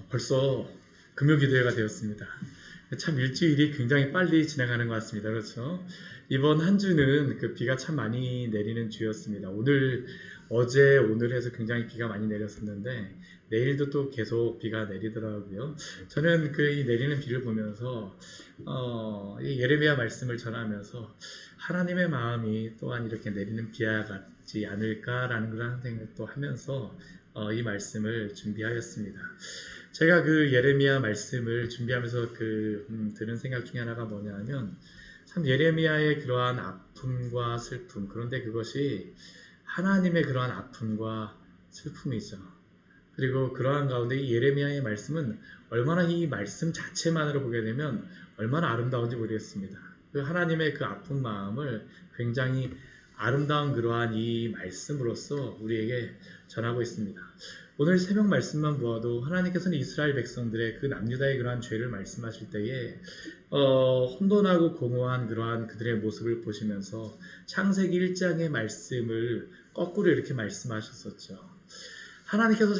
벌써 금요기도회가 되었습니다. 참 일주일이 굉장히 빨리 지나가는 것 같습니다. 그렇죠? 이번 한 주는 그 비가 참 많이 내리는 주였습니다. 어제, 오늘 해서 굉장히 비가 많이 내렸었는데 내일도 또 계속 비가 내리더라고요. 저는 그 이 내리는 비를 보면서 이 예레미야 말씀을 전하면서 하나님의 마음이 또한 이렇게 내리는 비와 같지 않을까라는 그런 생각도 하면서 이 말씀을 준비하였습니다. 제가 그 예레미야 말씀을 준비하면서 드는 생각 중에 하나가 뭐냐면 참 예레미야의 그러한 아픔과 슬픔, 그런데 그것이 하나님의 그러한 아픔과 슬픔이죠. 그리고 그러한 가운데 이 예레미야의 말씀은 얼마나 이 말씀 자체만으로 보게 되면 얼마나 아름다운지 모르겠습니다. 그 하나님의 그 아픈 마음을 굉장히 아름다운 그러한 이 말씀으로써 우리에게 전하고 있습니다. 오늘 새벽 말씀만 보아도 하나님께서는 이스라엘 백성들의 그 남유다의 그러한 죄를 말씀하실 때에 혼돈하고 공허한 그러한 그들의 모습을 보시면서 창세기 1장의 말씀을 거꾸로 이렇게 말씀하셨었죠. 하나님께서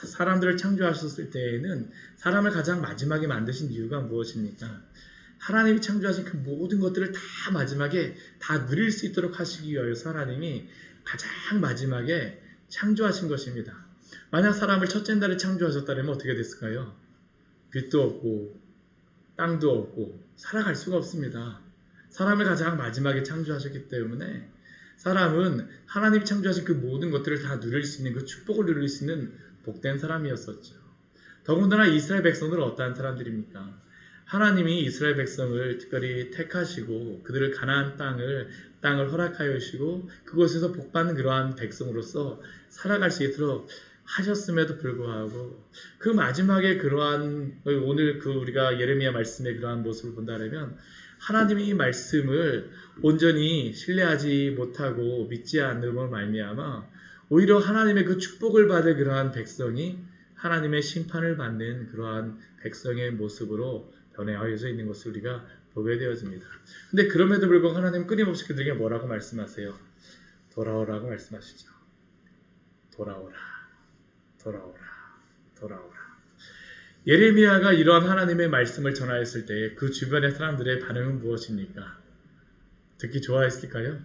사람들을 창조하셨을 때에는 사람을 가장 마지막에 만드신 이유가 무엇입니까? 하나님이 창조하신 그 모든 것들을 다 마지막에 다 누릴 수 있도록 하시기 위해서 하나님이 가장 마지막에 창조하신 것입니다. 만약 사람을 첫째 달에 창조하셨다면 어떻게 됐을까요? 빛도 없고 땅도 없고 살아갈 수가 없습니다. 사람을 가장 마지막에 창조하셨기 때문에 사람은 하나님이 창조하신 그 모든 것들을 다 누릴 수 있는 그 축복을 누릴 수 있는 복된 사람이었었죠. 더군다나 이스라엘 백성들은 어떠한 사람들입니까? 하나님이 이스라엘 백성을 특별히 택하시고 그들을 가나안 땅을 허락하여 주시고 그곳에서 복받는 그러한 백성으로서 살아갈 수 있도록 하셨음에도 불구하고 그 마지막에 그러한 오늘 우리가 예레미야 말씀의 그러한 모습을 본다면 하나님이 이 말씀을 온전히 신뢰하지 못하고 믿지 않음으로 말미암아 오히려 하나님의 그 축복을 받을 그러한 백성이 하나님의 심판을 받는 그러한 백성의 모습으로 변해져 있는 것을 우리가 보게 되어집니다. 근데 그럼에도 불구하고 하나님은 끊임없이 그들에게 뭐라고 말씀하세요? 돌아오라고 말씀하시죠. 돌아오라, 돌아오라, 돌아오라. 예레미야가 이러한 하나님의 말씀을 전하였을 때 그 주변의 사람들의 반응은 무엇입니까? 듣기 좋아했을까요?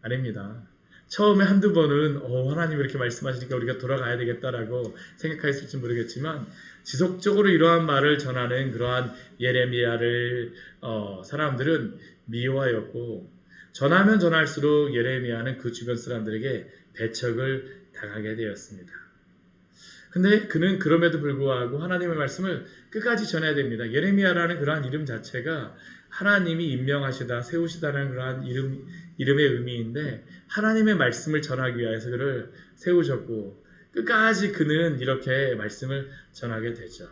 아닙니다. 처음에 한두 번은 하나님 이렇게 말씀하시니까 우리가 돌아가야 되겠다라고 생각했을지 모르겠지만 지속적으로 이러한 말을 전하는 그러한 예레미야를 사람들은 미워하였고 전하면 전할수록 예레미야는 그 주변 사람들에게 배척을 당하게 되었습니다. 근데 그는 그럼에도 불구하고 하나님의 말씀을 끝까지 전해야 됩니다. 예레미야라는 그러한 이름 자체가 하나님이 임명하시다, 세우시다라는 그러한 이름의 의미인데 하나님의 말씀을 전하기 위해서 그를 세우셨고 끝까지 그는 이렇게 말씀을 전하게 되죠.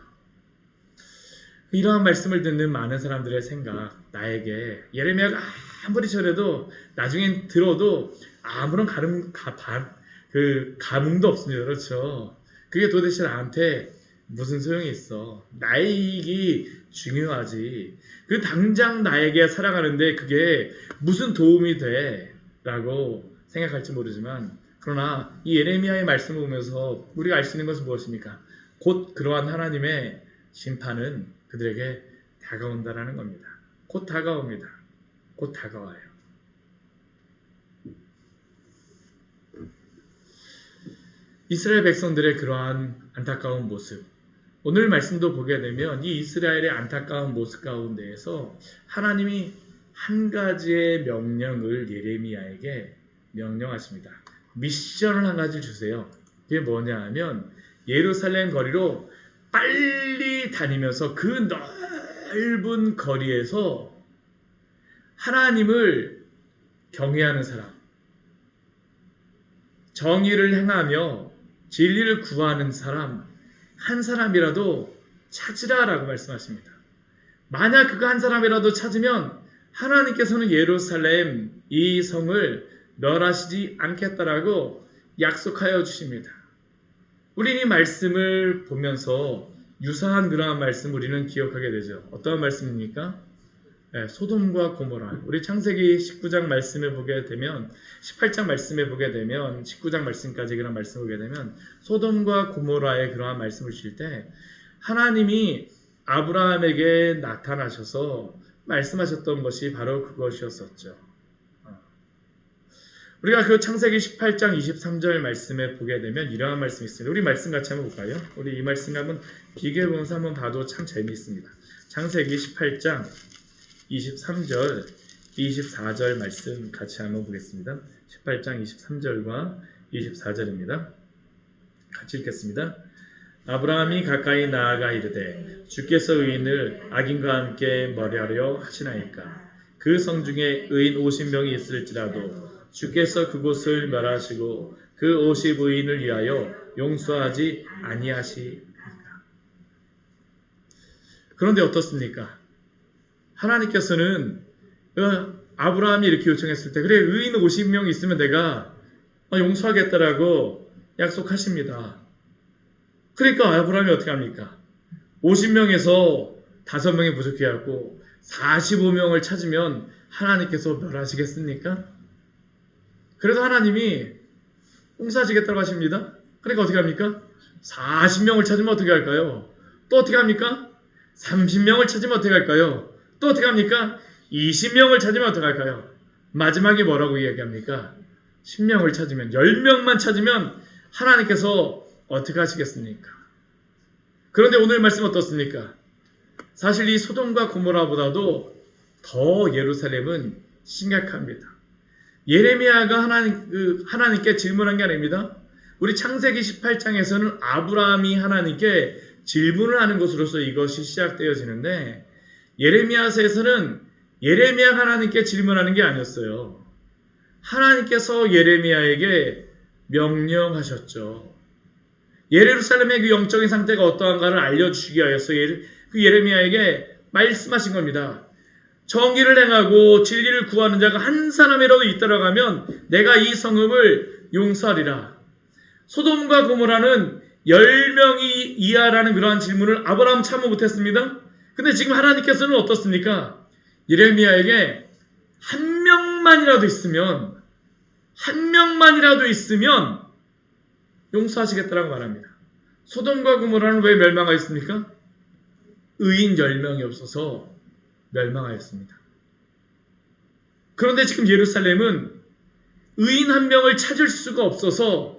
이러한 말씀을 듣는 많은 사람들의 생각, 나에게 예레미야가 아무리 전해도 나중엔 들어도 아무런 감흥도 없습니다. 그렇죠? 그게 도대체 나한테 무슨 소용이 있어? 나의 이익이 중요하지. 그 당장 나에게 살아가는데 그게 무슨 도움이 돼? 라고 생각할지 모르지만 그러나 이 예레미야의 말씀을 보면서 우리가 알 수 있는 것은 무엇입니까? 곧 그러한 하나님의 심판은 그들에게 다가온다라는 겁니다. 곧 다가옵니다. 곧 다가와요. 이스라엘 백성들의 그러한 안타까운 모습, 오늘 말씀도 보게 되면 이 이스라엘의 안타까운 모습 가운데에서 하나님이 한 가지의 명령을 예레미야에게 명령하십니다. 미션을 한 가지 주세요. 그게 뭐냐 하면 예루살렘 거리로 빨리 다니면서 그 넓은 거리에서 하나님을 경외하는 사람, 정의를 행하며 진리를 구하는 사람 한 사람이라도 찾으라라고 말씀하십니다. 만약 그거 한 사람이라도 찾으면 하나님께서는 예루살렘 이 성을 멸하시지 않겠다라고 약속하여 주십니다. 우리는 이 말씀을 보면서 유사한 그러한 말씀 우리는 기억하게 되죠. 어떤 말씀입니까? 소돔과 고모라. 우리 창세기 19장 말씀에 보게 되면 18장 말씀에 보게 되면 19장 말씀까지 그런 말씀을 보게 되면 소돔과 고모라의 그러한 말씀을 주실 때 하나님이 아브라함에게 나타나셔서 말씀하셨던 것이 바로 그것이었었죠. 우리가 그 창세기 18장 23절 말씀에 보게 되면 이러한 말씀이 있습니다. 우리 말씀 같이 한번 볼까요? 우리 이 말씀 한번 비교해 보면서 한번 봐도 참 재미있습니다. 창세기 18장 23절 24절 말씀 같이 한번 보겠습니다. 18장 23절과 24절입니다. 같이 읽겠습니다. 아브라함이 가까이 나아가 이르되 주께서 의인을 악인과 함께 멀리하려 하시나이까. 그 성중에 의인 50명이 있을지라도 주께서 그곳을 멸하시고 그 50의인을 위하여 용서하지 아니하시니까. 그런데 어떻습니까? 하나님께서는 아브라함이 이렇게 요청했을 때 그래 의인 50명 있으면 내가 용서하겠다라고 약속하십니다. 그러니까 아브라함이 어떻게 합니까? 50명에서 5명이 부족해갖고 45명을 찾으면 하나님께서 멸하시겠습니까? 그래서 하나님이 용서하시겠다고 하십니다. 그러니까 어떻게 합니까? 40명을 찾으면 어떻게 할까요? 또 어떻게 합니까? 30명을 찾으면 어떻게 할까요? 또 어떻게 합니까? 20명을 찾으면 어떻게 할까요? 마지막에 뭐라고 이야기합니까? 10명을 찾으면 10명만 찾으면 하나님께서 어떻게 하시겠습니까? 그런데 오늘 말씀 어떻습니까? 사실 이 소돔과 고모라보다도 더 예루살렘은 심각합니다. 예레미야가 하나님께 질문한 게 아닙니다. 우리 창세기 18장에서는 아브라함이 하나님께 질문을 하는 것으로서 이것이 시작되어지는데 예레미야서에서는 예레미야가 하나님께 질문하는 게 아니었어요. 하나님께서 예레미야에게 명령하셨죠. 예루살렘의 그 영적인 상태가 어떠한가를 알려주시기 위해서 그 예레미야에게 말씀하신 겁니다. 정의를 행하고 진리를 구하는 자가 한 사람이라도 있다라고 하면 내가 이 성읍을 용서하리라. 소돔과 고모라는 10명이 이하라는 그러한 질문을 아브라함 참아 못했습니다. 근데 지금 하나님께서는 어떻습니까? 예레미야에게 한 명만이라도 있으면 용서하시겠다라고 말합니다. 소돔과 고모라는 왜 멸망하였습니까? 의인 10명이 없어서 멸망하였습니다. 그런데 지금 예루살렘은 의인 한 명을 찾을 수가 없어서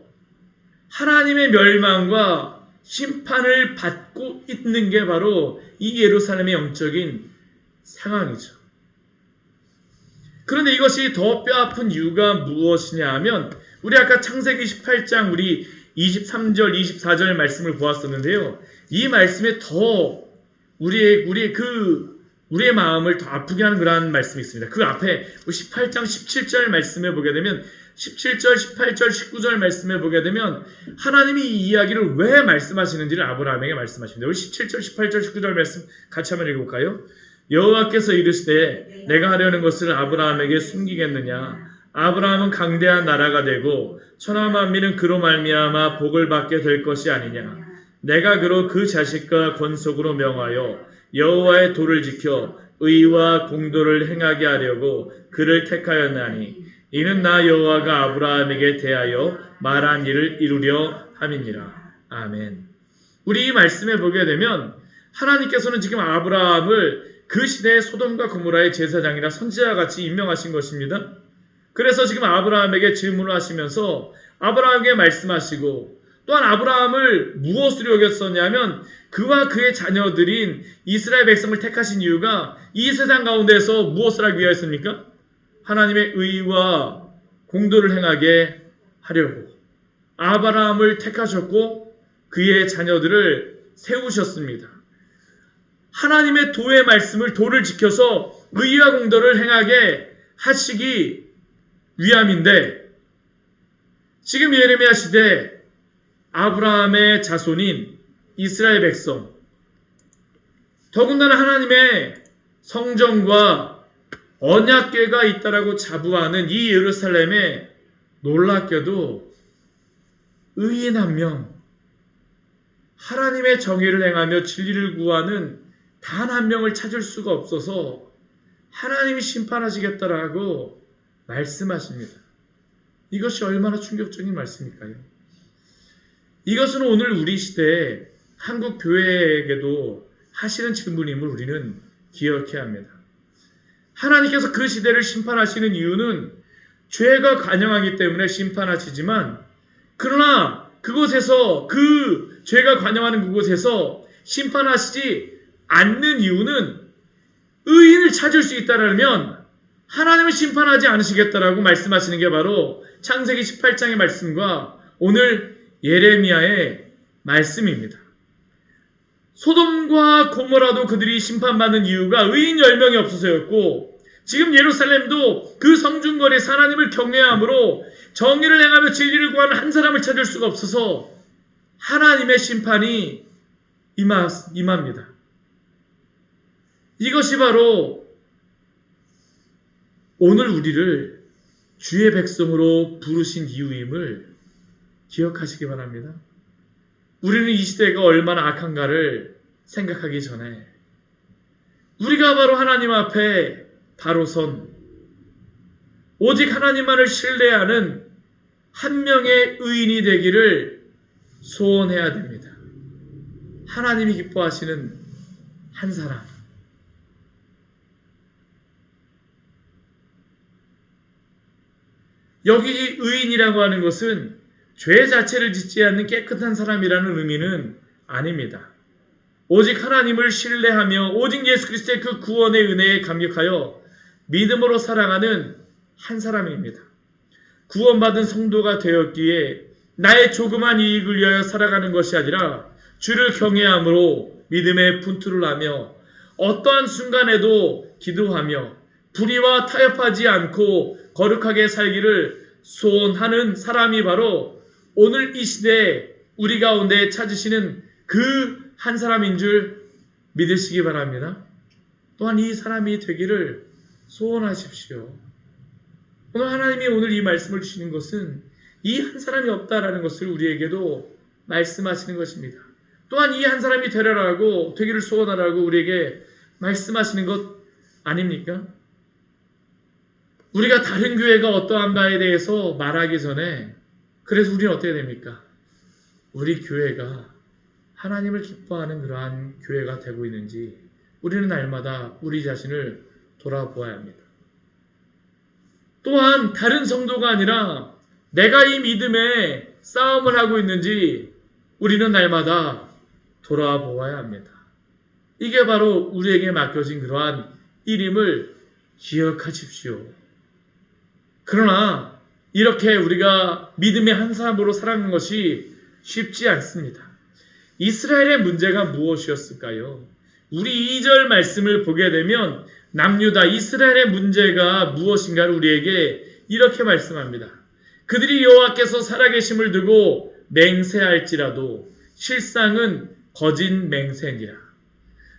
하나님의 멸망과 심판을 받고 있는 게 바로 이 예루살렘의 영적인 상황이죠. 그런데 이것이 더 뼈아픈 이유가 무엇이냐 하면 우리 아까 창세기 18장 우리 23절 24절 말씀을 보았었는데요. 이 말씀에 더 우리의 마음을 더 아프게 하는 그러한 말씀이 있습니다. 그 앞에 18장 17절 말씀에 보게 되면 17절, 18절, 19절 말씀에 보게 되면 하나님이 이 이야기를 왜 말씀하시는지를 아브라함에게 말씀하십니다. 우리 17절, 18절, 19절 말씀 같이 한번 읽어볼까요? 여호와께서 이르시되 내가 하려는 것을 아브라함에게 숨기겠느냐? 아브라함은 강대한 나라가 되고 천하 만민은 그로 말미암아 복을 받게 될 것이 아니냐? 내가 그로 그 자식과 권속으로 명하여 여호와의 도를 지켜 의와 공도를 행하게 하려고 그를 택하였나니 이는 나 여호와가 아브라함에게 대하여 말한 일을 이루려 함이니라. 아멘. 우리 이 말씀에 보게 되면 하나님께서는 지금 아브라함을 그 시대의 소돔과 고모라의 제사장이나 선지자와 같이 임명하신 것입니다. 그래서 지금 아브라함에게 질문을 하시면서 아브라함에게 말씀하시고 또한 아브라함을 무엇으로 여겼었냐면 그와 그의 자녀들인 이스라엘 백성을 택하신 이유가 이 세상 가운데서 무엇을 하기 위하였습니까? 하나님의 의와 공도를 행하게 하려고 아브라함을 택하셨고 그의 자녀들을 세우셨습니다. 하나님의 도의 말씀을 도를 지켜서 의와 공도를 행하게 하시기 위함인데 지금 예레미야 시대 아브라함의 자손인 이스라엘 백성 더군다나 하나님의 성전과 언약궤가 있다라고 자부하는 이 예루살렘에 놀랍게도 의인 한 명, 하나님의 정의를 행하며 진리를 구하는 단 한 명을 찾을 수가 없어서 하나님이 심판하시겠다라고 말씀하십니다. 이것이 얼마나 충격적인 말씀일까요? 이것은 오늘 우리 시대에 한국 교회에게도 하시는 질문임을 우리는 기억해야 합니다. 하나님께서 그 시대를 심판하시는 이유는 죄가 관영하기 때문에 심판하시지만, 그러나 그곳에서, 그 죄가 관영하는 그곳에서 심판하시지 않는 이유는 의인을 찾을 수 있다면 하나님을 심판하지 않으시겠다라고 말씀하시는 게 바로 창세기 18장의 말씀과 오늘 예레미야의 말씀입니다. 소돔과 고모라도 그들이 심판받는 이유가 의인 10명이 없어서였고, 지금 예루살렘도 그 성중거리에서 하나님을 경외함으로 정의를 행하며 진리를 구하는 한 사람을 찾을 수가 없어서 하나님의 심판이 임합니다. 이것이 바로 오늘 우리를 주의 백성으로 부르신 이유임을 기억하시기 바랍니다. 우리는 이 시대가 얼마나 악한가를 생각하기 전에 우리가 바로 하나님 앞에 바로 선, 오직 하나님만을 신뢰하는 한 명의 의인이 되기를 소원해야 됩니다. 하나님이 기뻐하시는 한 사람. 여기 의인이라고 하는 것은 죄 자체를 짓지 않는 깨끗한 사람이라는 의미는 아닙니다. 오직 하나님을 신뢰하며 오직 예수 그리스도의 그 구원의 은혜에 감격하여 믿음으로 살아가는 한 사람입니다. 구원받은 성도가 되었기에 나의 조그만 이익을 위하여 살아가는 것이 아니라 주를 경외함으로 믿음의 분투를 하며 어떠한 순간에도 기도하며 불의와 타협하지 않고 거룩하게 살기를 소원하는 사람이 바로 오늘 이 시대에 우리 가운데 찾으시는 그 한 사람인 줄 믿으시기 바랍니다. 또한 이 사람이 되기를 소원하십시오. 오늘 하나님이 오늘 이 말씀을 주시는 것은 이 한 사람이 없다라는 것을 우리에게도 말씀하시는 것입니다. 또한 이 한 사람이 되려라고, 되기를 소원하라고 우리에게 말씀하시는 것 아닙니까? 우리가 다른 교회가 어떠한가에 대해서 말하기 전에, 그래서 우리는 어떻게 됩니까? 우리 교회가 하나님을 기뻐하는 그러한 교회가 되고 있는지 우리는 날마다 우리 자신을 돌아보아야 합니다. 또한 다른 성도가 아니라 내가 이 믿음에 싸움을 하고 있는지 우리는 날마다 돌아보아야 합니다. 이게 바로 우리에게 맡겨진 그러한 일임을 기억하십시오. 그러나 이렇게 우리가 믿음의 한 사람으로 살아가는 것이 쉽지 않습니다. 이스라엘의 문제가 무엇이었을까요? 우리 2절 말씀을 보게 되면 남유다 이스라엘의 문제가 무엇인가를 우리에게 이렇게 말씀합니다. 그들이 여호와께서 살아계심을 두고 맹세할지라도 실상은 거짓 맹세니라.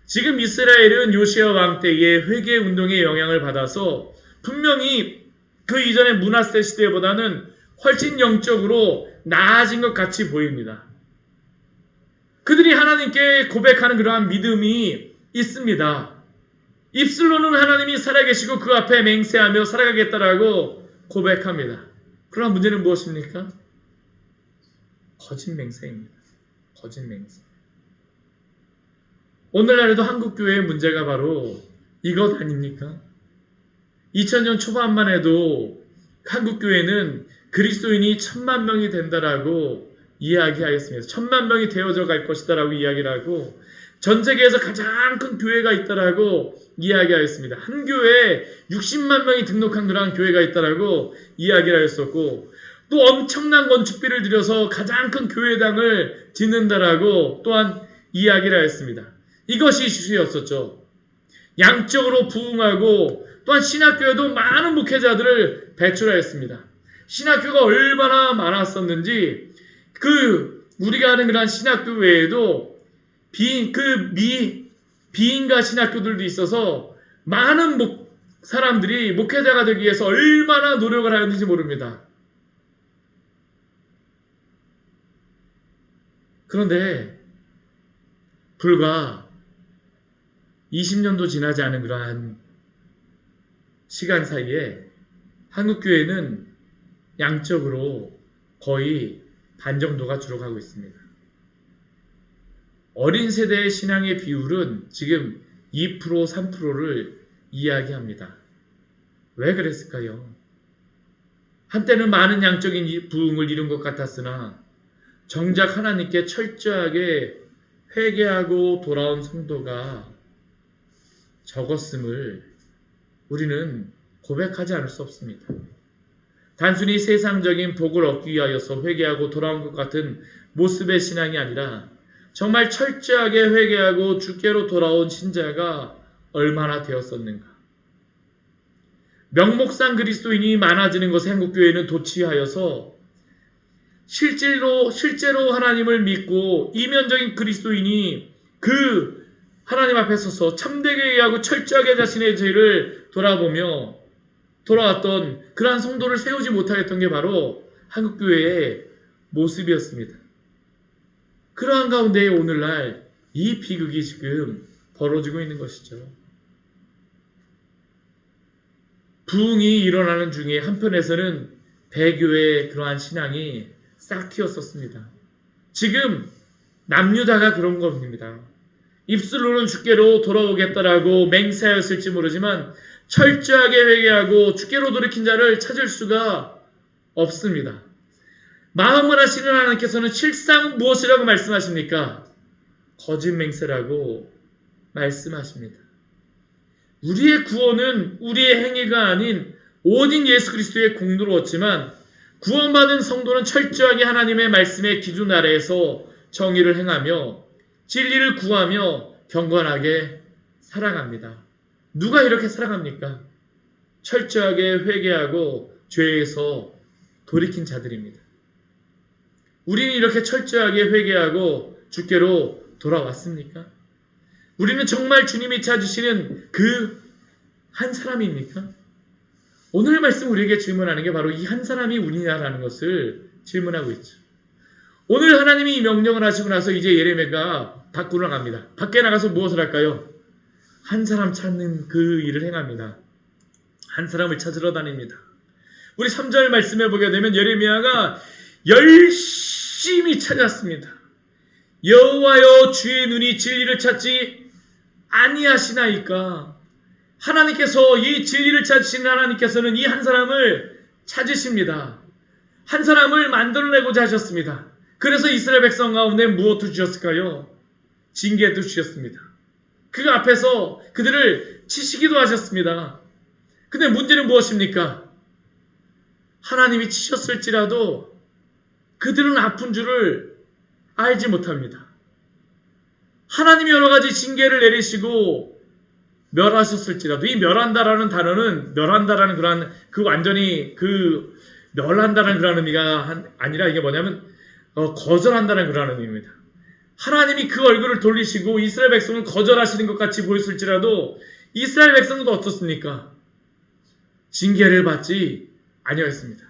지금 이스라엘은 요시야 왕 때의 회개 운동의 영향을 받아서 분명히 그 이전의 므낫세 시대보다는 훨씬 영적으로 나아진 것 같이 보입니다. 그들이 하나님께 고백하는 그러한 믿음이 있습니다. 입술로는 하나님이 살아계시고 그 앞에 맹세하며 살아가겠다라고 고백합니다. 그러나 문제는 무엇입니까? 거짓 맹세입니다. 거짓 맹세. 오늘날에도 한국교회의 문제가 바로 이것 아닙니까? 2000년 초반만 해도 한국교회는 그리스도인이 1000만 명이 된다라고 이야기하였습니다. 1000만 명이 되어져 갈 것이다라고 이야기를 하고 전 세계에서 가장 큰 교회가 있다라고 이야기하였습니다. 한 교회에 60만 명이 등록한 그러한 교회가 있다라고 이야기를 하였었고 또 엄청난 건축비를 들여서 가장 큰 교회당을 짓는다라고 또한 이야기를 하였습니다. 이것이 이슈였었죠. 양적으로 부흥하고 또한 신학교에도 많은 목회자들을 배출하였습니다. 신학교가 얼마나 많았었는지 우리가 하는 그런 신학교 외에도 비인가 신학교들도 있어서 많은 사람들이 목회자가 되기 위해서 얼마나 노력을 하였는지 모릅니다. 그런데 불과 20년도 지나지 않은 그러한 시간 사이에 한국교회는 양적으로 거의 반 정도가 줄어가고 있습니다. 어린 세대의 신앙의 비율은 지금 2%, 3%를 이야기합니다. 왜 그랬을까요? 한때는 많은 양적인 부흥을 이룬 것 같았으나 정작 하나님께 철저하게 회개하고 돌아온 성도가 적었음을 우리는 고백하지 않을 수 없습니다. 단순히 세상적인 복을 얻기 위하여서 회개하고 돌아온 것 같은 모습의 신앙이 아니라 정말 철저하게 회개하고 주께로 돌아온 신자가 얼마나 되었었는가. 명목상 그리스도인이 많아지는 것에 한국교회는 도취하여서 실제로 하나님을 믿고 이면적인 그리스도인이 그 하나님 앞에 서서 참되게 회개하고 철저하게 자신의 죄를 돌아보며 돌아왔던 그러한 성도를 세우지 못하겠던 게 바로 한국교회의 모습이었습니다. 그러한 가운데 오늘날 이 비극이 지금 벌어지고 있는 것이죠. 부흥이 일어나는 중에 한편에서는 배교의 그러한 신앙이 싹 튀었었습니다. 지금 남유다가 그런 겁니다. 입술로는 주께로 돌아오겠다라고 맹세하였을지 모르지만 철저하게 회개하고 주께로 돌이킨 자를 찾을 수가 없습니다. 마음을 하시는 하나님께서는 실상 무엇이라고 말씀하십니까? 거짓 맹세라고 말씀하십니다. 우리의 구원은 우리의 행위가 아닌 오직 예수 그리스도의 공로로 얻지만 구원받은 성도는 철저하게 하나님의 말씀의 기준 아래에서 정의를 행하며 진리를 구하며 경건하게 살아갑니다. 누가 이렇게 살아갑니까? 철저하게 회개하고 죄에서 돌이킨 자들입니다. 우리는 이렇게 철저하게 회개하고 주께로 돌아왔습니까? 우리는 정말 주님이 찾으시는 그 한 사람입니까? 오늘 말씀 우리에게 질문하는 게 바로 이 한 사람이 우리냐라는 것을 질문하고 있죠. 오늘 하나님이 이 명령을 하시고 나서 이제 예레미야가 밖으로 나갑니다. 밖에 나가서 무엇을 할까요? 한 사람 찾는 그 일을 행합니다. 한 사람을 찾으러 다닙니다. 우리 3절 말씀해 보게 되면 예레미야가 열심히 찾았습니다. 여호와여 주의 눈이 진리를 찾지 아니하시나이까. 하나님께서 이 진리를 찾으시는 하나님께서는 이 한 사람을 찾으십니다. 한 사람을 만들어내고자 하셨습니다. 그래서 이스라엘 백성 가운데 무엇을 주셨을까요? 징계도 주셨습니다. 그 앞에서 그들을 치시기도 하셨습니다. 근데 문제는 무엇입니까? 하나님이 치셨을지라도 그들은 아픈 줄을 알지 못합니다. 하나님이 여러 가지 징계를 내리시고 멸하셨을지라도 이 멸한다라는 단어는 멸한다라는 그런 그 완전히 그 멸한다라는 그런 의미가 아니라 이게 뭐냐면 거절한다는 그런 의미입니다. 하나님이 그 얼굴을 돌리시고 이스라엘 백성을 거절하시는 것 같이 보였을지라도 이스라엘 백성은 어떻습니까? 징계를 받지 아니하였습니다.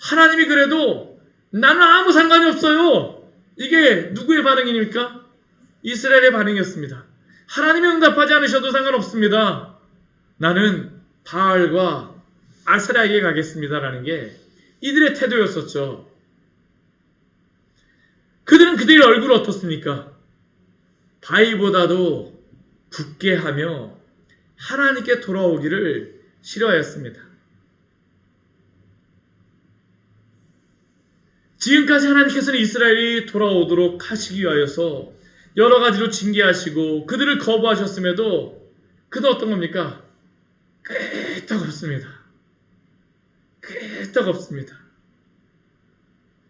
하나님이 그래도 나는 아무 상관이 없어요. 이게 누구의 반응입니까? 이스라엘의 반응이었습니다. 하나님이 응답하지 않으셔도 상관없습니다. 나는 바알과 아세라에게 가겠습니다라는 게 이들의 태도였었죠. 그들은 그들의 얼굴을 어떻습니까? 바위보다도 붓게 하며 하나님께 돌아오기를 싫어하였습니다. 지금까지 하나님께서는 이스라엘이 돌아오도록 하시기 위하여서 여러 가지로 징계하시고 그들을 거부하셨음에도 그는 어떤 겁니까? 끄떡없습니다. 끄떡없습니다.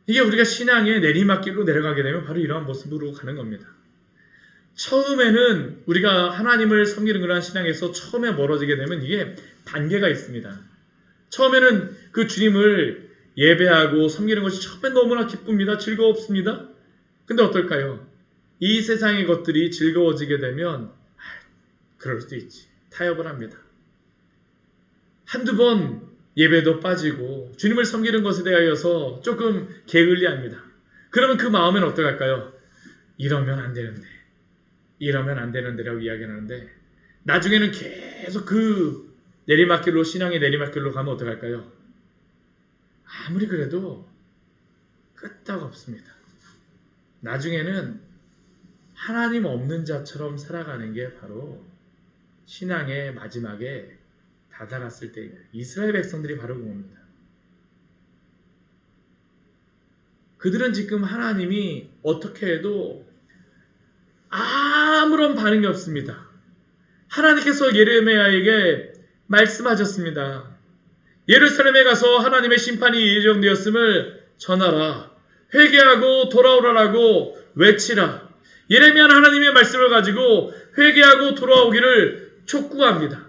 이게 우리가 신앙의 내리막길로 내려가게 되면 바로 이러한 모습으로 가는 겁니다. 처음에는 우리가 하나님을 섬기는 그러한 신앙에서 처음에 멀어지게 되면 이게 단계가 있습니다. 처음에는 그 주님을 예배하고 섬기는 것이 처음엔 너무나 기쁩니다. 즐거웠습니다. 근데 어떨까요? 이 세상의 것들이 즐거워지게 되면 그럴 수도 있지. 타협을 합니다. 한두 번 예배도 빠지고 주님을 섬기는 것에 대하여서 조금 게을리합니다. 그러면 그 마음은 어떡할까요? 이러면 안 되는데, 이러면 안 되는데라고 이야기하는데 나중에는 계속 그 내리막길로, 신앙의 내리막길로 가면 어떡할까요? 아무리 그래도 끄떡없습니다. 나중에는 하나님 없는 자처럼 살아가는 게 바로 신앙의 마지막에 다다랐을 때예요. 이스라엘 백성들이 바로 그겁니다. 그들은 지금 하나님이 어떻게 해도 아무런 반응이 없습니다. 하나님께서 예레미야에게 말씀하셨습니다. 예루살렘에 가서 하나님의 심판이 예정되었음을 전하라. 회개하고 돌아오라라고 외치라. 예레미야는 하나님의 말씀을 가지고 회개하고 돌아오기를 촉구합니다.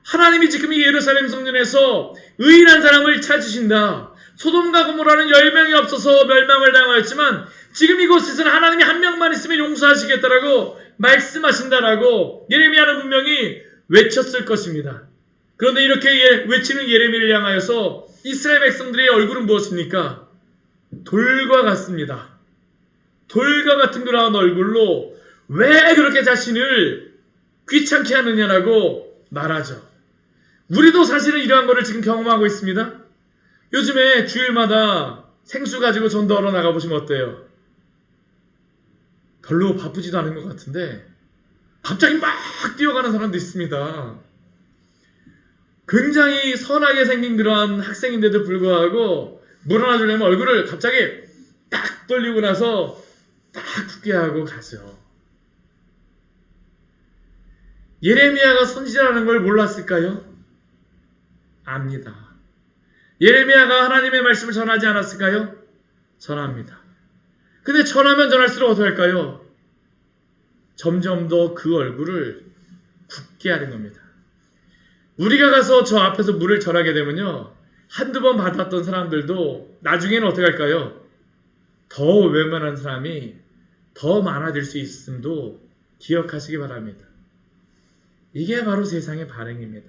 하나님이 지금 이 예루살렘 성전에서 의인한 사람을 찾으신다. 소돔과 고모라는 10명이 없어서 멸망을 당하였지만 지금 이곳에서는 하나님이 한 명만 있으면 용서하시겠다라고 말씀하신다라고 예레미야는 분명히 외쳤을 것입니다. 그런데 이렇게 외치는 예레미야를 향하여서 이스라엘 백성들의 얼굴은 무엇입니까? 돌과 같습니다. 돌과 같은 그러한 얼굴로 왜 그렇게 자신을 귀찮게 하느냐라고 말하죠. 우리도 사실은 이러한 것을 지금 경험하고 있습니다. 요즘에 주일마다 생수 가지고 전도하러 나가보시면 어때요? 별로 바쁘지도 않은 것 같은데 갑자기 막 뛰어가는 사람도 있습니다. 굉장히 선하게 생긴 그러한 학생인데도 불구하고 물 하나 주려면 얼굴을 갑자기 딱 돌리고 나서 딱 굳게 하고 가죠. 예레미야가 선지자라는 걸 몰랐을까요? 압니다. 예레미야가 하나님의 말씀을 전하지 않았을까요? 전합니다. 근데 전하면 전할수록 어떻게 할까요? 점점 더 그 얼굴을 굳게 하는 겁니다. 우리가 가서 저 앞에서 물을 전하게 되면요, 한두 번 받았던 사람들도 나중에는 어떻게 할까요? 더 웬만한 사람이 더 많아질 수 있음도 기억하시기 바랍니다. 이게 바로 세상의 반응입니다.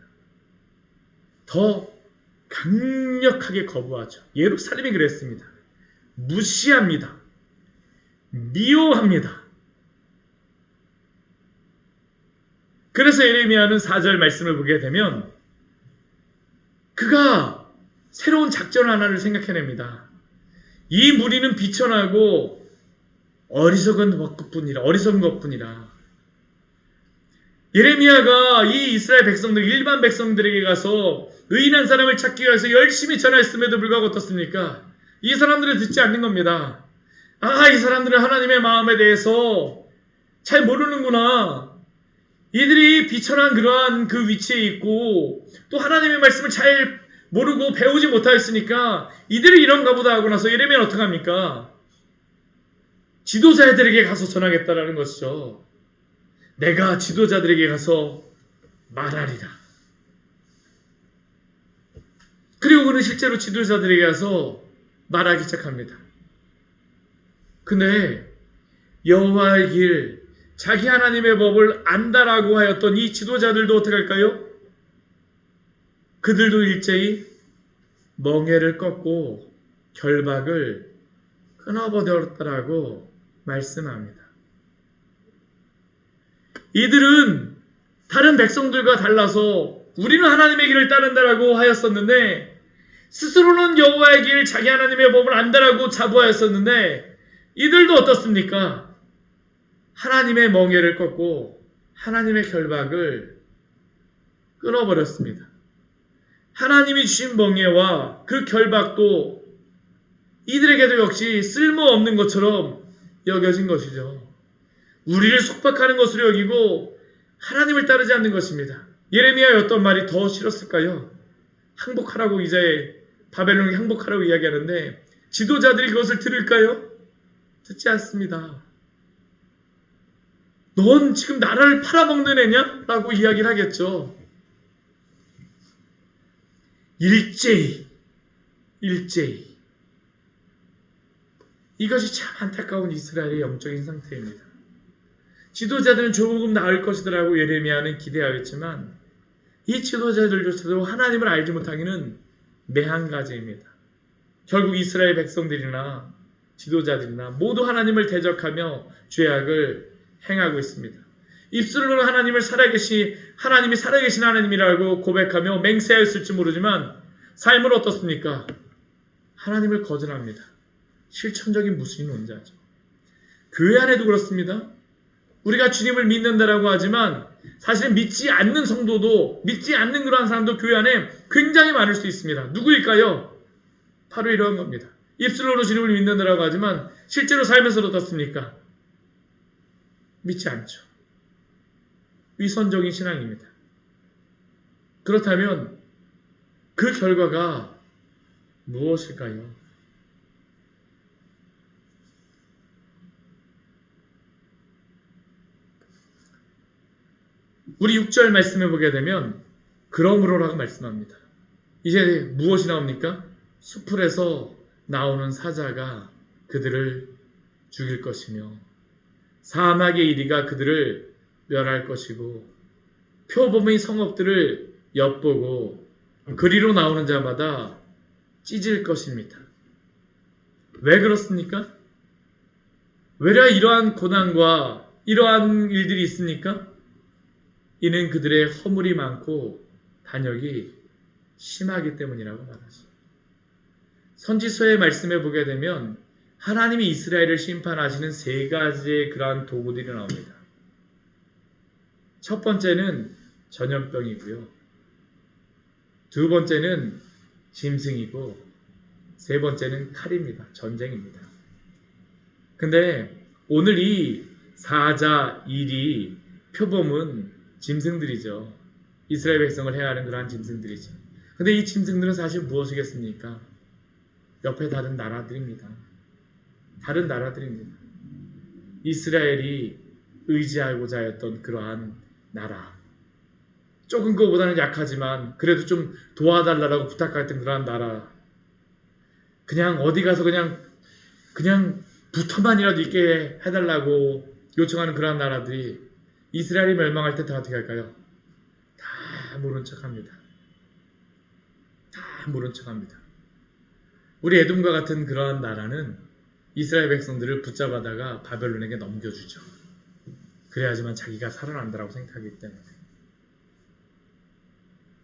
더 강력하게 거부하죠. 예루살렘이 그랬습니다. 무시합니다. 미워합니다. 그래서 예레미야는 4절 말씀을 보게 되면 그가 새로운 작전 하나를 생각해냅니다. 이 무리는 비천하고 어리석은 것뿐이라. 예레미야가 이 이스라엘 백성들, 일반 백성들에게 가서 의인한 사람을 찾기 위해서 열심히 전화했음에도 불구하고 어떻습니까? 이 사람들은 듣지 않는 겁니다. 이 사람들은 하나님의 마음에 대해서 잘 모르는구나. 이들이 비천한 그러한 그 위치에 있고 또 하나님의 말씀을 잘 모르고 배우지 못하였으니까 이들이 이런가 보다 하고 나서 예레미야는 어떻게 합니까? 지도자들에게 가서 전하겠다라는 것이죠. 내가 지도자들에게 가서 말하리라. 그리고 그는 실제로 지도자들에게 가서 말하기 시작합니다. 근데 여호와의 길, 자기 하나님의 법을 안다라고 하였던 이 지도자들도 어떻게 할까요? 그들도 일제히 멍에를 꺾고 결박을 끊어버렸다라고 말씀합니다. 이들은 다른 백성들과 달라서 우리는 하나님의 길을 따른다라고 하였었는데 스스로는 여호와의 길, 자기 하나님의 법을 안다라고 자부하였었는데 이들도 어떻습니까? 하나님의 멍에를 꺾고 하나님의 결박을 끊어버렸습니다. 하나님이 주신 멍에와 그 결박도 이들에게도 역시 쓸모없는 것처럼 여겨진 것이죠. 우리를 속박하는 것으로 여기고 하나님을 따르지 않는 것입니다. 예레미야의 어떤 말이 더 싫었을까요? 항복하라고 이제 바벨론이 항복하라고 이야기하는데 지도자들이 그것을 들을까요? 듣지 않습니다. 넌 지금 나라를 팔아먹는 애냐? 라고 이야기를 하겠죠. 일제히 이것이 참 안타까운 이스라엘의 영적인 상태입니다. 지도자들은 조금 나을 것이라고 예레미야는 기대하였지만 이 지도자들조차도 하나님을 알지 못하기는 매한가지입니다. 결국 이스라엘 백성들이나 지도자들이나 모두 하나님을 대적하며 죄악을 행하고 있습니다. 입술로는 하나님이 살아계신 하나님이라고 고백하며 맹세하였을지 모르지만 삶은 어떻습니까? 하나님을 거절합니다. 실천적인 무신론자죠. 교회 안에도 그렇습니다. 우리가 주님을 믿는다라고 하지만 사실은 믿지 않는 성도도, 믿지 않는 그러한 사람도 교회 안에 굉장히 많을 수 있습니다. 누구일까요? 바로 이러한 겁니다. 입술로는 주님을 믿는다라고 하지만 실제로 삶에서는 어떻습니까? 믿지 않죠. 위선적인 신앙입니다. 그렇다면 그 결과가 무엇일까요? 우리 6절 말씀을 보게 되면 그러므로라고 말씀합니다. 이제 무엇이 나옵니까? 수풀에서 나오는 사자가 그들을 죽일 것이며 사막의 이리가 그들을 멸할 것이고 표범의 성읍들을 엿보고 그리로 나오는 자마다 찢을 것입니다. 왜 그렇습니까? 왜냐 이러한 고난과 이러한 일들이 있습니까? 이는 그들의 허물이 많고 반역이 심하기 때문이라고 말하죠. 선지서의 말씀에 보게 되면 하나님이 이스라엘을 심판하시는 세 가지의 그러한 도구들이 나옵니다. 첫 번째는 전염병이고요. 두 번째는 짐승이고 세 번째는 칼입니다. 전쟁입니다. 근데 오늘 이 사자, 이리, 표범은 짐승들이죠. 이스라엘 백성을 해하는 그러한 짐승들이죠. 근데 이 짐승들은 사실 무엇이겠습니까? 옆에 다른 나라들입니다. 다른 나라들입니다. 이스라엘이 의지하고자 했던 그러한 나라. 조금 그거보다는 약하지만 그래도 좀 도와달라고 부탁했던 그러한 나라. 그냥 어디 가서 그냥 붙어만이라도 있게 해달라고 요청하는 그러한 나라들이 이스라엘이 멸망할 때 다 어떻게 할까요? 다 모른 척합니다. 다 모른 척합니다. 우리 에돔과 같은 그러한 나라는 이스라엘 백성들을 붙잡아다가 바벨론에게 넘겨주죠. 그래야지만 자기가 살아난다라고 생각하기 때문에.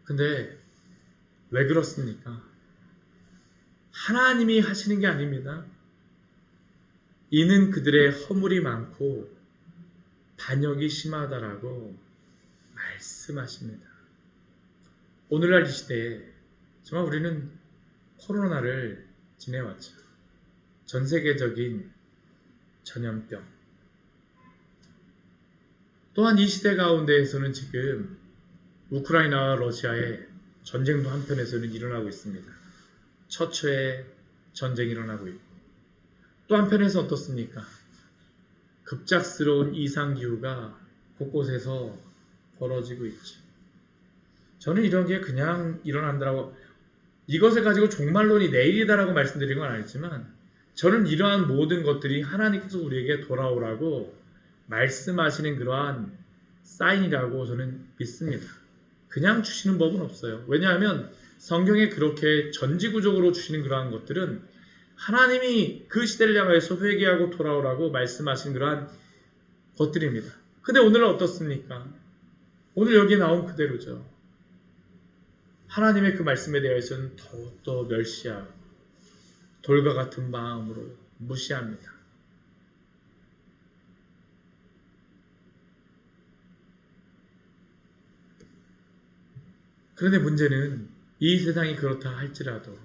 근데 왜 그렇습니까? 하나님이 하시는 게 아닙니다. 이는 그들의 허물이 많고 반역이 심하다라고 말씀하십니다. 오늘날 이 시대에 정말 우리는 코로나를 지내왔죠. 전 세계적인 전염병. 또한 이 시대 가운데에서는 지금 우크라이나와 러시아의 전쟁도 한편에서는 일어나고 있습니다. 처처의 전쟁이 일어나고 있고 또 한편에서 어떻습니까? 급작스러운 이상기후가 곳곳에서 벌어지고 있죠. 저는 이런 게 그냥 일어난다라고 이것을 가지고 종말론이 내일이다라고 말씀드린 건 아니지만 저는 이러한 모든 것들이 하나님께서 우리에게 돌아오라고 말씀하시는 그러한 사인이라고 저는 믿습니다. 그냥 주시는 법은 없어요. 왜냐하면 성경에 그렇게 전지구적으로 주시는 그러한 것들은 하나님이 그 시대를 향해서 회개하고 돌아오라고 말씀하신 그러한 것들입니다. 근데 오늘은 어떻습니까? 오늘 여기에 나온 그대로죠. 하나님의 그 말씀에 대해서는 더욱더 멸시하고 돌과 같은 마음으로 무시합니다. 그런데 문제는 이 세상이 그렇다 할지라도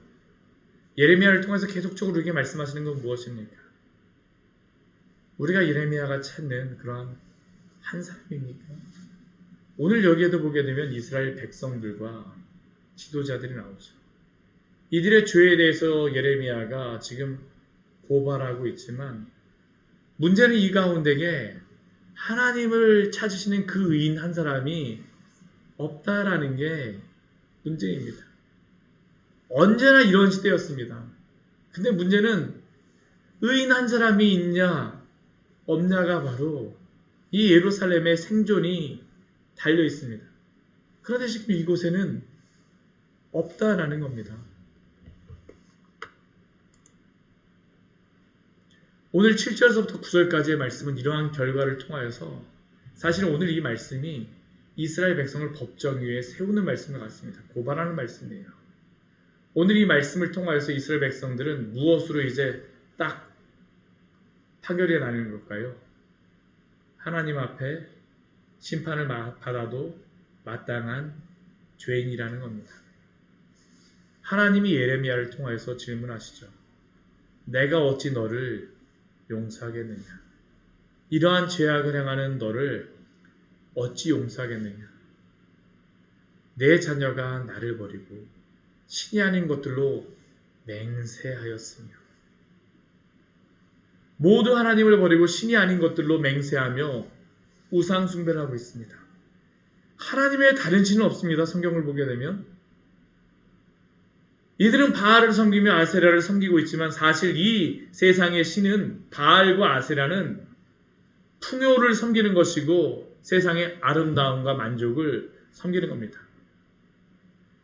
예레미야를 통해서 계속적으로 이렇게 말씀하시는 건 무엇입니까? 우리가 예레미야가 찾는 그러한 한 사람입니까? 오늘 여기에도 보게 되면 이스라엘 백성들과 지도자들이 나오죠. 이들의 죄에 대해서 예레미야가 지금 고발하고 있지만 문제는 이 가운데에 하나님을 찾으시는 그 의인 한 사람이 없다라는 게 문제입니다. 언제나 이런 시대였습니다. 근데 문제는 의인 한 사람이 있냐 없냐가 바로 이 예루살렘의 생존이 달려 있습니다. 그런데 지금 이곳에는 없다라는 겁니다. 오늘 7절에서부터 9절까지의 말씀은 이러한 결과를 통하여서 사실은 오늘 이 말씀이 이스라엘 백성을 법정 위에 세우는 말씀과 같습니다. 고발하는 말씀이에요. 오늘 이 말씀을 통하여서 이스라엘 백성들은 무엇으로 이제 딱 판결이 나는 걸까요? 하나님 앞에 심판을 받아도 마땅한 죄인이라는 겁니다. 하나님이 예레미야를 통하여서 질문하시죠. 내가 어찌 너를 용서하겠느냐? 이러한 죄악을 행하는 너를 어찌 용서하겠느냐? 내 자녀가 나를 버리고 신이 아닌 것들로 맹세하였으며, 모두 하나님을 버리고 신이 아닌 것들로 맹세하며 우상 숭배를 하고 있습니다. 하나님의 다른 신은 없습니다. 성경을 보게 되면 이들은 바알을 섬기며 아세라를 섬기고 있지만 사실 이 세상의 신은 바알과 아세라는 풍요를 섬기는 것이고 세상의 아름다움과 만족을 섬기는 겁니다.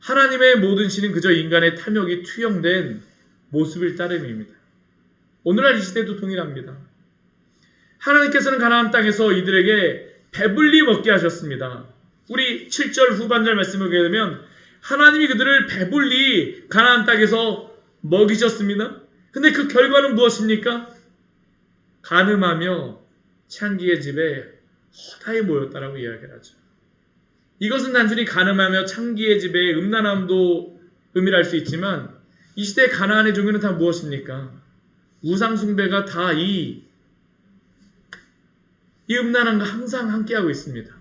하나님의 모든 신은 그저 인간의 탐욕이 투영된 모습일 따름입니다. 오늘날 이 시대도 동일합니다. 하나님께서는 가나안 땅에서 이들에게 배불리 먹게 하셨습니다. 우리 7절 후반절 말씀을 보게 되면 하나님이 그들을 배불리 가나안 땅에서 먹이셨습니다. 근데 그 결과는 무엇입니까? 간음하며 창기의 집에 허다히 모였다라고 이야기를 하죠. 이것은 단순히 간음하며 창기의 집에 음란함도 의미할 수 있지만 이 시대 가나안의 종교는 다 무엇입니까? 우상 숭배가 다 이 음란함과 항상 함께하고 있습니다.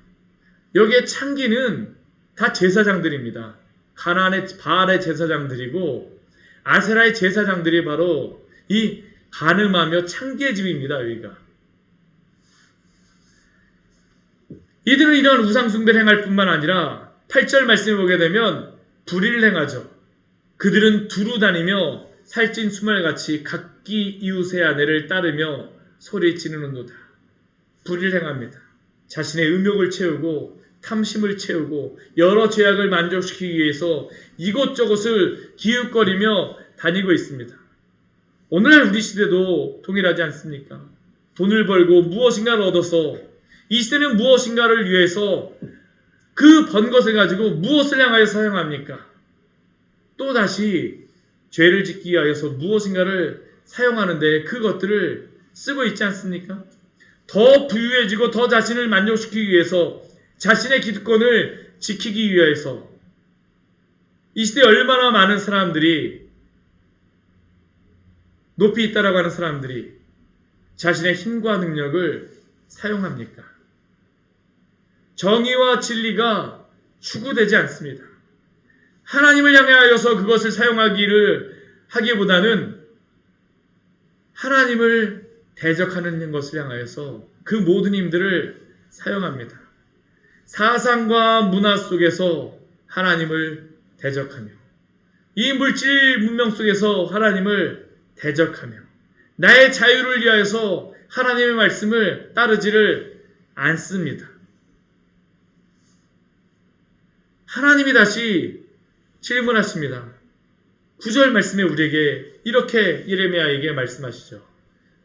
여기에 창기는 다 제사장들입니다. 가나안의 바알의 제사장들이고 아세라의 제사장들이 바로 이 간음하며 창기의 집입니다. 여기가. 이들은 이런 우상 숭배를 행할 뿐만 아니라 8절 말씀을 보게 되면 불의를 행하죠. 그들은 두루 다니며 살찐 수말같이 각기 이웃의 아내를 따르며 소리 지르는도다. 불의를 행합니다. 자신의 음욕을 채우고 탐심을 채우고 여러 죄악을 만족시키기 위해서 이곳저곳을 기웃거리며 다니고 있습니다. 오늘날 우리 시대도 동일하지 않습니까? 돈을 벌고 무엇인가를 얻어서 이 시대는 무엇인가를 위해서 그 번 것을 가지고 무엇을 향하여 사용합니까? 또다시 죄를 짓기 위하여서 무엇인가를 사용하는데 그것들을 쓰고 있지 않습니까? 더 부유해지고 더 자신을 만족시키기 위해서 자신의 기득권을 지키기 위해서 이 시대에 얼마나 많은 사람들이 높이 있다라고 하는 사람들이 자신의 힘과 능력을 사용합니까? 정의와 진리가 추구되지 않습니다. 하나님을 향하여서 그것을 사용하기를 하기보다는 하나님을 대적하는 것을 향하여서 그 모든 힘들을 사용합니다. 사상과 문화 속에서 하나님을 대적하며 이 물질 문명 속에서 하나님을 대적하며 나의 자유를 위하여서 하나님의 말씀을 따르지를 않습니다. 하나님이 다시 질문하십니다. 9절 말씀에 우리에게 이렇게 예레미야에게 말씀하시죠.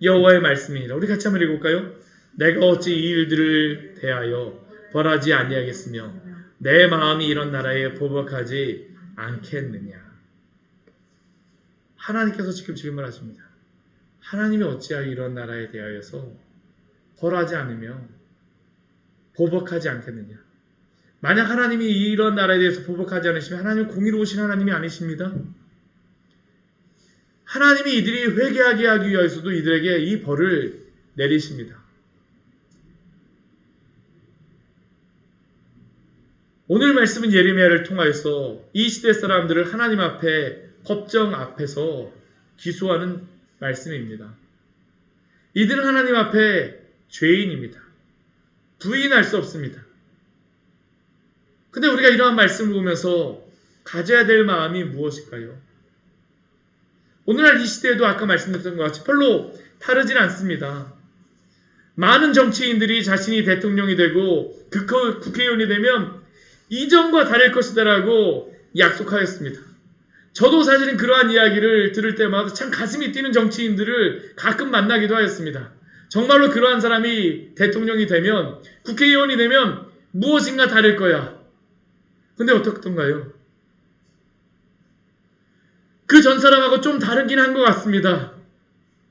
여호와의 말씀이니라. 우리 같이 한번 읽어볼까요? 내가 어찌 이 일들을 대하여 벌하지 아니하겠으며 내 마음이 이런 나라에 보복하지 않겠느냐. 하나님께서 지금 질문하십니다. 하나님이 어찌하여 이런 나라에 대하여서 벌하지 않으며 보복하지 않겠느냐. 만약 하나님이 이런 나라에 대해서 보복하지 않으시면 하나님은 공의로우신 하나님이 아니십니다. 하나님이 이들이 회개하게 하기 위해서도 이들에게 이 벌을 내리십니다. 오늘 말씀은 예레미야를 통하여서 이 시대 사람들을 하나님 앞에 법정 앞에서 기소하는 말씀입니다. 이들은 하나님 앞에 죄인입니다. 부인할 수 없습니다. 근데 우리가 이러한 말씀을 보면서 가져야 될 마음이 무엇일까요? 오늘날 이 시대에도 아까 말씀드렸던 것 같이 별로 다르진 않습니다. 많은 정치인들이 자신이 대통령이 되고 국회의원이 되면 이전과 다를 것이다라고 약속하였습니다. 저도 사실은 그러한 이야기를 들을 때마다 참 가슴이 뛰는 정치인들을 가끔 만나기도 하였습니다. 정말로 그러한 사람이 대통령이 되면 국회의원이 되면 무엇인가 다를 거야. 근데 어떻던가요? 그 전 사람하고 좀 다르긴 한 것 같습니다.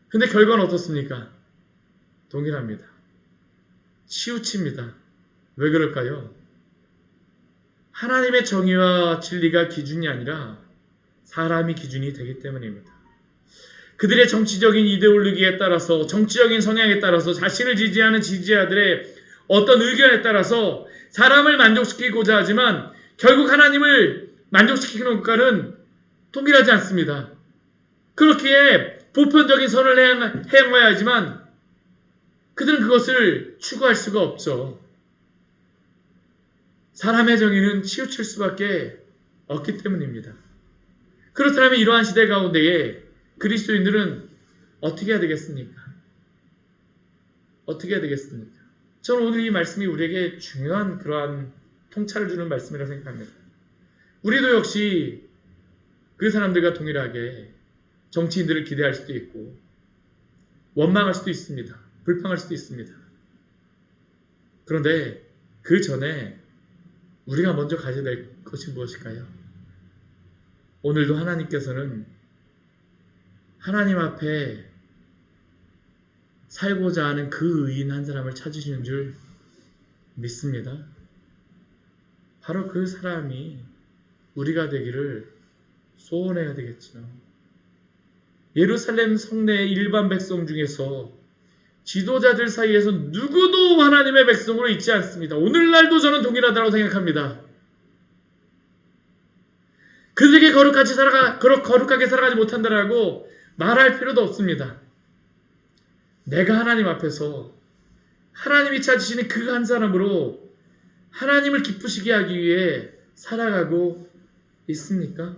근데 결과는 어떻습니까? 동일합니다. 치우칩니다. 왜 그럴까요? 하나님의 정의와 진리가 기준이 아니라 사람이 기준이 되기 때문입니다. 그들의 정치적인 이데올로기에 따라서, 정치적인 성향에 따라서, 자신을 지지하는 지지자들의 어떤 의견에 따라서 사람을 만족시키고자 하지만 결국 하나님을 만족시키는 것과는 동일하지 않습니다. 그렇기에 보편적인 선을 행해야 하지만 그들은 그것을 추구할 수가 없죠. 사람의 정의는 치우칠 수밖에 없기 때문입니다. 그렇다면 이러한 시대 가운데에 그리스도인들은 어떻게 해야 되겠습니까? 어떻게 해야 되겠습니까? 저는 오늘 이 말씀이 우리에게 중요한 그러한 통찰을 주는 말씀이라고 생각합니다. 우리도 역시 그 사람들과 동일하게 정치인들을 기대할 수도 있고 원망할 수도 있습니다. 불평할 수도 있습니다. 그런데 그 전에 우리가 먼저 가져야 될 것이 무엇일까요? 오늘도 하나님께서는 하나님 앞에 살고자 하는 그 의인 한 사람을 찾으시는 줄 믿습니다. 바로 그 사람이 우리가 되기를 소원해야 되겠죠. 예루살렘 성내의 일반 백성 중에서 지도자들 사이에서 누구도 하나님의 백성으로 있지 않습니다. 오늘날도 저는 동일하다고 생각합니다. 그들에게 거룩하게 살아가지 못한다라고 말할 필요도 없습니다. 내가 하나님 앞에서 하나님이 찾으시는 그 한 사람으로 하나님을 기쁘시게 하기 위해 살아가고 있습니까?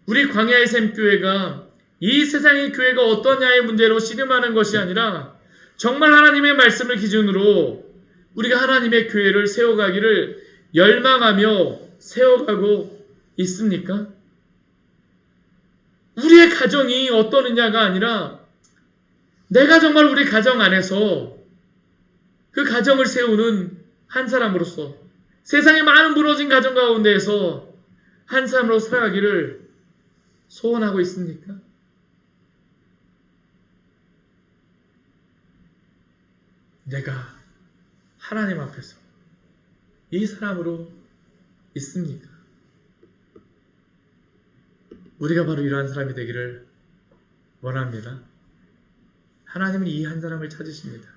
우리 광야의 샘 교회가 이 세상의 교회가 어떠냐의 문제로 씨름하는 것이 아니라 정말 하나님의 말씀을 기준으로 우리가 하나님의 교회를 세워가기를 열망하며 세워가고 있습니까? 우리의 가정이 어떠느냐가 아니라 내가 정말 우리 가정 안에서 그 가정을 세우는 한 사람으로서 세상의 많은 무너진 가정 가운데에서 한 사람으로 살아가기를 소원하고 있습니까? 내가 하나님 앞에서 이 사람으로 있습니까? 우리가 바로 이러한 사람이 되기를 원합니다. 하나님은 이 한 사람을 찾으십니다.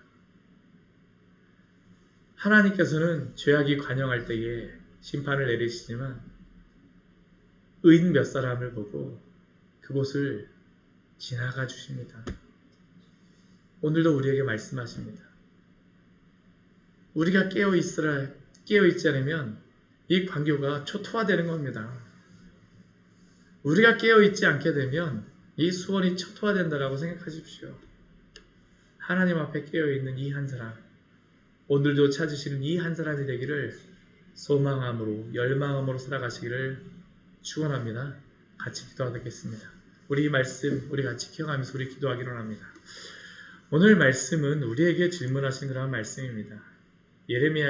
하나님께서는 죄악이 관영할 때에 심판을 내리시지만 의인 몇 사람을 보고 그곳을 지나가 주십니다. 오늘도 우리에게 말씀하십니다. 우리가 깨어있지 않으면 이 광교가 초토화되는 겁니다. 우리가 깨어있지 않게 되면 이 수원이 초토화된다라고 생각하십시오. 하나님 앞에 깨어있는 이 한 사람, 오늘도 찾으시는 이 한 사람이 되기를 소망함으로 열망함으로 살아가시기를 축원합니다. 같이 기도하겠습니다. 우리 이 말씀 우리 같이 기억하면서 우리 기도하기로 합니다. 오늘 말씀은 우리에게 질문하신 그런 말씀입니다. 예레미야